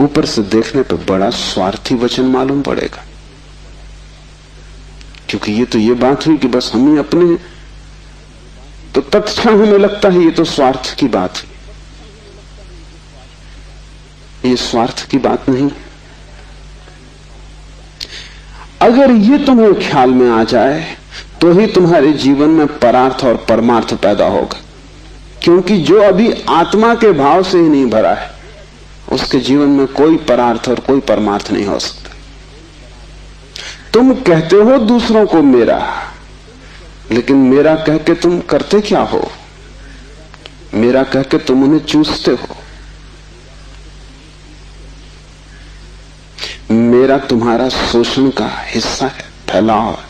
ऊपर से देखने पर बड़ा स्वार्थी वचन मालूम पड़ेगा, क्योंकि ये बात हुई कि बस हम ही अपने, तो तत्क्षण हमें लगता है ये तो स्वार्थ की बात है। ये स्वार्थ की बात नहीं। अगर ये तुम्हें ख्याल में आ जाए तो ही तुम्हारे जीवन में परार्थ और परमार्थ पैदा होगा, क्योंकि जो अभी आत्मा के भाव से ही नहीं भरा है उसके जीवन में कोई परार्थ और कोई परमार्थ नहीं हो सकता। तुम कहते हो दूसरों को मेरा, लेकिन मेरा कह के तुम करते क्या हो? मेरा कह के तुम उन्हें चूसते हो। मेरा तुम्हारा शोषण का हिस्सा है, फैलाव है।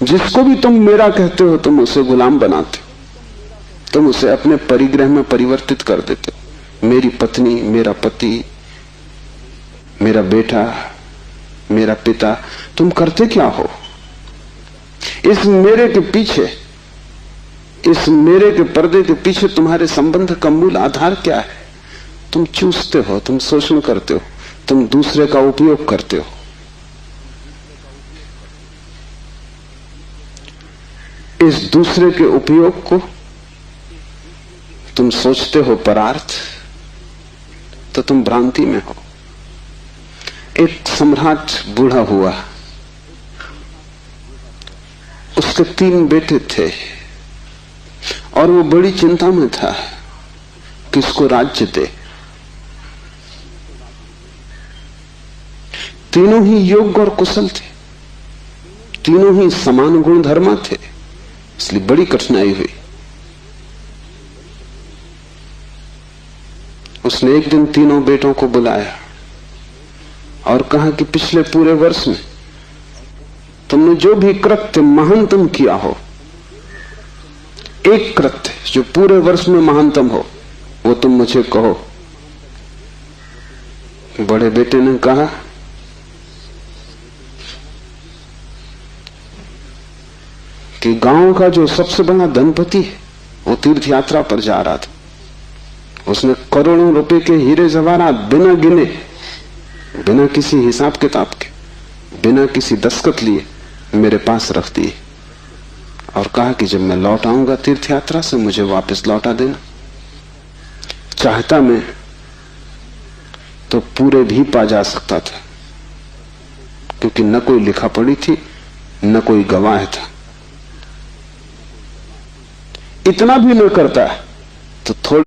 जिसको भी तुम मेरा कहते हो तुम उसे गुलाम बनाते हो, तुम उसे अपने परिग्रह में परिवर्तित कर देते हो। मेरी पत्नी, मेरा पति, मेरा बेटा, मेरा पिता, तुम करते क्या हो? इस मेरे के पीछे, इस मेरे के पर्दे के पीछे तुम्हारे संबंध का मूल आधार क्या है? तुम चूसते हो, तुम शोषण करते हो, तुम दूसरे का उपयोग करते हो। इस दूसरे के उपयोग को तुम सोचते हो परार्थ, तो तुम भ्रांति में हो। एक सम्राट बूढ़ा हुआ, उसके 3 बेटे थे और वो बड़ी चिंता में था किसको राज्य दे। तीनों ही योग्य और कुशल थे, तीनों ही समान गुण धर्मा थे, इसलिए बड़ी कठिनाई हुई। उसने एक दिन तीनों बेटों को बुलाया और कहा कि पिछले पूरे वर्ष में तुमने जो भी कृत्य महानतम किया हो, एक कृत्य जो पूरे वर्ष में महानतम हो, वो तुम मुझे कहो। बड़े बेटे ने कहा कि गांव का जो सबसे बड़ा धनपति है वो तीर्थ यात्रा पर जा रहा था। उसने करोड़ों रुपए के हीरे जवाहरात बिना गिने, बिना किसी हिसाब किताब के, बिना किसी दस्तखत लिए मेरे पास रख दिए और कहा कि जब मैं लौट आऊंगा तीर्थ यात्रा से मुझे वापस लौटा देना। चाहता मैं तो पूरे भी पा जा सकता था, क्योंकि न कोई लिखा पढ़ी थी, न कोई गवाह था। इतना भी न करता तो थोड़ा